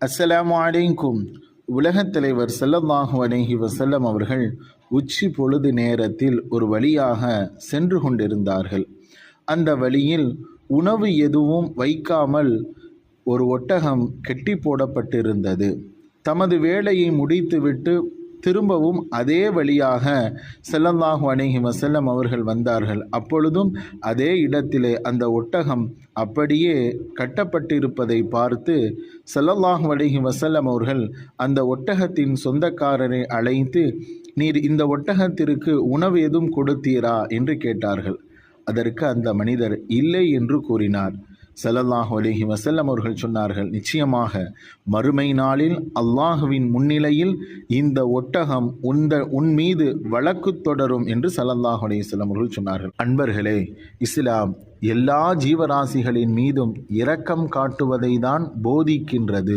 அஸ்ஸலாமு அலைக்கும். உலகத் தலைவர் ஸல்லல்லாஹு அலைஹி வஸல்லம் அவர்கள் உச்சி பொழுது நேரத்தில் ஒரு வழியாக சென்று கொண்டிருந்தார்கள். அந்த வழியில் உணவு எதுவும் வைக்காமல் ஒரு ஒட்டகம் கெட்டி போடப்பட்டிருந்தது. தமது வேலையை முடித்துவிட்டு திரும்பவும் அதே வழியாக ஸல்லல்லாஹு அலைஹி வஸல்லம் அவர்கள் வந்தார்கள். அப்பொழுதும் அதே இடத்திலே அந்த ஒட்டகம் அப்படியே கட்டப்பட்டிருப்பதை பார்த்து ஸல்லல்லாஹு அலைஹி வஸல்லம் அவர்கள் அந்த ஒட்டகத்தின் சொந்தக்காரரை அழைத்து, நீர் இந்த ஒட்டகத்திற்கு உணவு எதுவும் கொடுத்தீரா என்று கேட்டார்கள். அதற்கு அந்த மனிதர் இல்லை என்று கூறினார். ஸல்லல்லாஹு அலைஹி வஸல்லம் அவர்கள் சொன்னார்கள், நிச்சயமாக மறுமை நாளில் அல்லாஹுவின் முன்னிலையில் இந்த ஒட்டகம் உன் மீது வழக்கு தொடரும் என்று ஸல்லல்லாஹு அலைஹி வஸல்லம் அவர்கள் சொன்னார்கள். அன்பர்களே, இஸ்லாம் எல்லா ஜீவராசிகளின் மீதும் இரக்கம் காட்டுவதை தான் போதிக்கின்றது.